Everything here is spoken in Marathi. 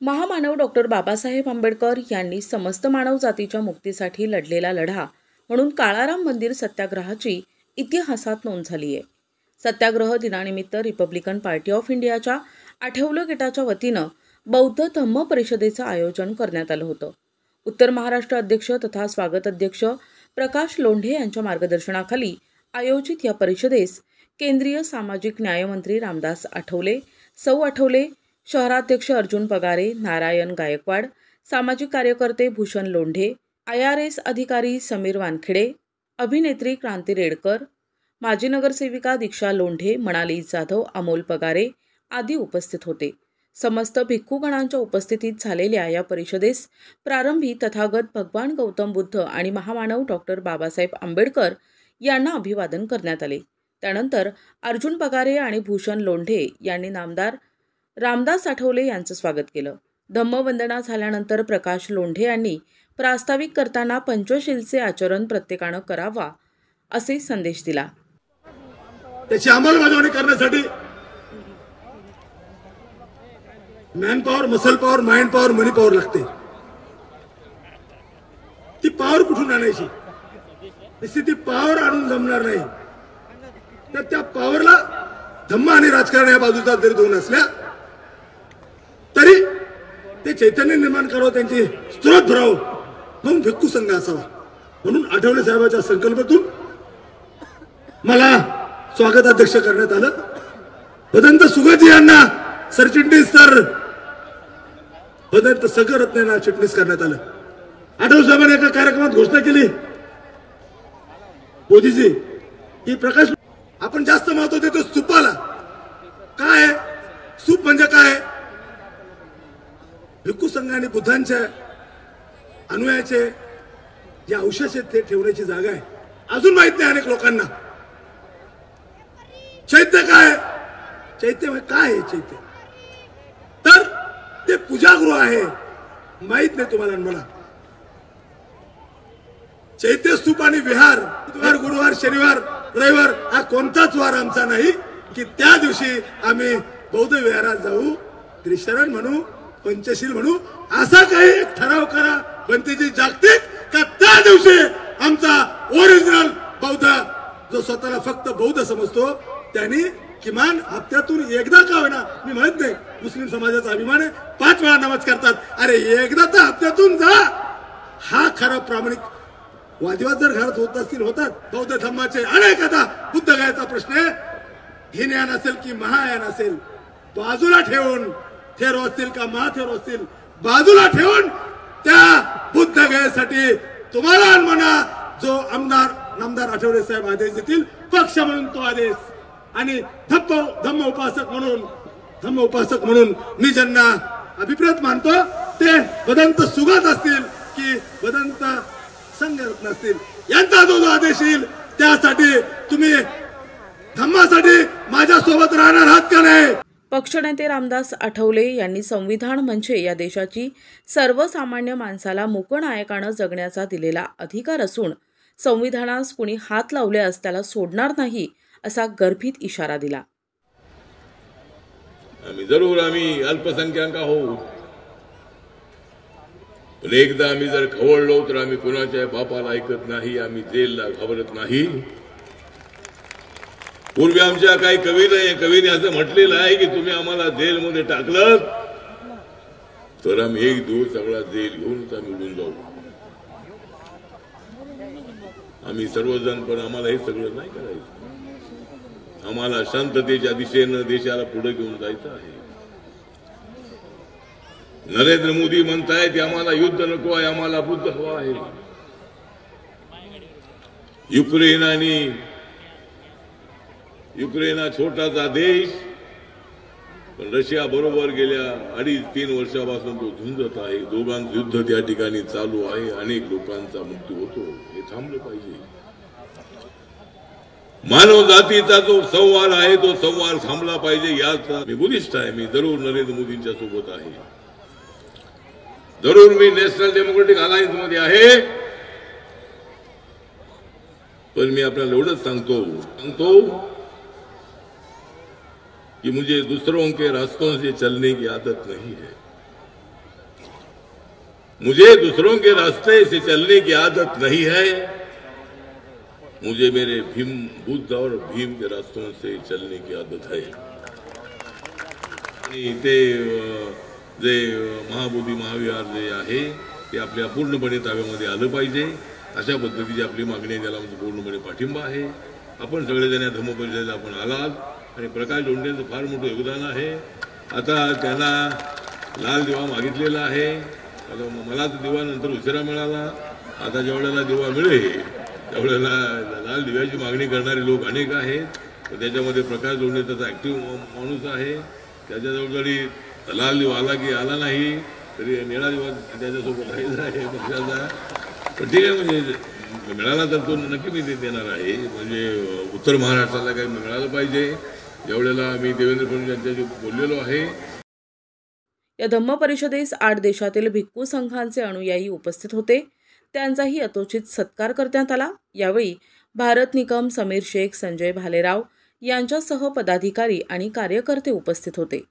महामानव डॉक्टर बाबासाहेब आंबेडकर यांनी समस्त मानव जातीच्या मुक्तीसाठी लढलेला लढा म्हणून काळाराम मंदिर सत्याग्रहाची इतिहासात नोंद झाली आहे। सत्याग्रह दिनानिमित्त रिपब्लिकन पार्टी ऑफ इंडियाच्या आठवले गटाच्या वतीनं बौद्ध धम्म परिषदेचं आयोजन करण्यात आलं होतं। उत्तर महाराष्ट्र अध्यक्ष तथा स्वागत अध्यक्ष प्रकाश लोंढे यांच्या मार्गदर्शनाखाली आयोजित या परिषदेस केंद्रीय सामाजिक न्याय मंत्री रामदास आठवले, सौ आठवले, शहराध्यक्ष अर्जुन पगारे, नारायण गायकवाड, सामाजिक कार्यकर्ते भूषण लोंढे, IRS अधिकारी समीर वानखेडे, अभिनेत्री क्रांती रेडकर, माजी नगरसेविका दीक्षा लोंढे, मणाली जाधव, अमोल पगारे आदी उपस्थित होते। समस्त भिक्खूगणांच्या उपस्थितीत झालेल्या या परिषदेस प्रारंभी तथागत भगवान गौतम बुद्ध आणि महामानव डॉक्टर बाबासाहेब आंबेडकर यांना अभिवादन करण्यात आले। त्यानंतर अर्जुन पगारे आणि भूषण लोंढे यांनी नामदार रामदास आठवले यांचं स्वागत केलं। धम्मवंदना झाल्यानंतर प्रकाश लोंढे यांनी प्रास्ताविक करताना पंचशीलचे आचरण प्रत्येकानं करावा असे संदेश दिला। त्याची अंमलबजावणी करण्यासाठी man power, muscle power, mind power, money power लागते। ती पॉवर कुठून आणायची? ती पॉवर आणून जमणार नाही। तर त्या पॉवरला धम्म आणि राजकारण या बाजूचा जरी दोन असल्या तरी ते चैतन्य निर्माण करावं, त्यांची स्रोत भरावं, म्हणून भिक्खू संघ असावा। म्हणून आठवले साहेबांच्या संकल्पनेतून मला स्वागत अध्यक्ष करण्यात आलं। भदंत सुगती यांना सरचिटणीस तर भदंत सगरत्न यांना चिटणीस करण्यात आलं। आठवले साहेबांनी एका कार्यक्रमात घोषणा केली, मोदीजी की प्रकाश आपण जास्त महत्व देतो स्तूपाला। काय स्तूप म्हणजे काय? भिक्खू संघ आणि बुद्धांच्या अनुयायाचे जे अवशेष आहेत ते ठेवण्याची जागा आहे। अजून माहित नाही अनेक लोकांना। चैत्य काय? चैत्य काय आहे? चैत्य तर ते पूजागृह आहे, माहित नाही तुम्हाला मला। चैत्य स्तूप आणि विहार बुधवार, गुरुवार, शनिवार, रविवार हा कोणताच वार आमचा नाही की त्या दिवशी आम्ही बौद्ध विहारात जाऊ, त्रिशरण म्हणू, पंचशील म्हणू, असा काही एक ठराव करा बनतेची जागतिक का त्या दिवशी आमचा ओरिजिनल बौद्ध जो स्वतःला फक्त बौद्ध समजतो त्यांनी किमान हप्त्यातून एकदा का होईना, मी म्हणत नाही मुस्लिम समाजाचा अभिमान आहे, 5 वेळा नमाज करतात, अरे एकदा तर हप्त्यातून जा। हा खरा प्रामाणिक वादविवाद जर घरात होत असतील होतात। बौद्ध धम्माचे अनेकदा बुद्ध गयाचा प्रश्न आहे, हिनयान असेल की महायान असेल, बाजूला ठेवून थेरो असतील का महाथेरो असतील, बाजूला ठेवून त्या बुद्ध गयासाठी तुम्हाला म्हणा जो नामदार आठवले साहेब आदेश देतील, पक्ष म्हणून तो आदेश आणि धम्म उपासक म्हणून मी ज्यांना अभिप्रेत मानतो ते भदंत सुगत असतील की भदंत संघरत्न असतील, यांचा जो आदेश येईल त्यासाठी तुम्ही धम्मासाठी माझ्या सोबत राहणार आहात का नाही? पक्षनेते रामदास आठवले यांनी संविधान म्हणजे या देशाची सर्वसामान्य माणसाला मूकनायकानं जगण्याचा दिलेला अधिकार असून संविधानास कुणी हात लावल्यास त्याला सोडणार नाही असा गर्भित इशारा दिला। आम्ही अल्पसंख्याक आहोत, पण एकदा आम्ही जर खवळलो तर आम्ही कुणाच्या बापाला ऐकत नाही, आम्ही जेलला घाबरत नाही। पूर्वी आमच्या काही कवीने असं म्हटलेलं आहे की तुम्ही आम्हाला जेलमध्ये टाकलं तर आम्ही एक दिवस सगळा जेल घेऊनच आम्ही उडून जाऊ। आम्ही सर्वजण, पण आम्हाला हे सगळं नाही करायचं। आम्हाला शांततेच्या दिशेनं देशाला पुढे घेऊन जायचं आहे। नरेंद्र मोदी म्हणतायत की आम्हाला युद्ध नको आहे, आम्हाला बुद्ध हवा आहे। युक्रेन हा छोटासा देश, पण रशिया बरोबर गेल्या 2.5-3 वर्षापासून तो झुंजत आहे। दोघांचं युद्ध त्या ठिकाणी चालू आहे, अनेक लोकांचा मृत्यू होतो, हे थांबलं पाहिजे। मानव जातीचा जो संवाद आहे तो संवाद थांबला पाहिजे। याचा मी बुद्धिस्ट आहे, मी जरूर नरेंद्र मोदींच्या सोबत आहे, जरूर मी नॅशनल डेमोक्रेटिक अलायन्स मध्ये आहे, पण मी आपल्याला एवढंच सांगतो कि मुझे दूसरों के रास्तों से चलने की आदत नहीं है। मुझे दूसरों के रास्ते से चलने की आदत नहीं है, मुझे मेरे बुद्ध और भीम के रास्तों से चलने की आदत है. आणि ते जे महाबोधी महाविहार जे आहे ते आपल्या पूर्णपणे ताब्यामध्ये आलं पाहिजे, अशा पद्धतीची आपली मागणी आहे. त्याला आमचा पूर्णपणे पाठिंबा आहे. आपण सगळेजण या धम्मपरिषदेला आपण आलात आणि प्रकाश लोंढेंचं फार मोठं योगदान आहे. आता त्यांना लाल दिवा मागितलेला आहे. आता मला तर दिवा नंतर उशिरा मिळाला. आता ज्यावेळेला दिवा मिळेल त्यावेळेला लाल दिव्याची मागणी करणारे लोक अनेक आहेत. तर त्याच्यामध्ये प्रकाश लोंढे त्याचा ॲक्टिव्ह माणूस आहे. त्याच्याजवळ जरी लाल दिवा आला की आला नाही तरी निळा दिवा त्याच्यासोबत राहिला आहे पक्षाचा. पण ठीक आहे, म्हणजे मिळाला तर तो नक्की मी ते देणार आहे. म्हणजे उत्तर महाराष्ट्राला काही मिळालं पाहिजे. ज्यावेळेला मी देवेंद्र फडणवीस यांच्याशी बोललेलो आहे. या धम्म परिषदेस 8 देशातील भिक्खू संघांचे अनुयायी उपस्थित होते. त्यांचाही यथोचित सत्कार करण्यात आला. यावेळी भारत निकम, समीर शेख, संजय भालेराव यांच्यासह पदाधिकारी आणि कार्यकर्ते उपस्थित होते.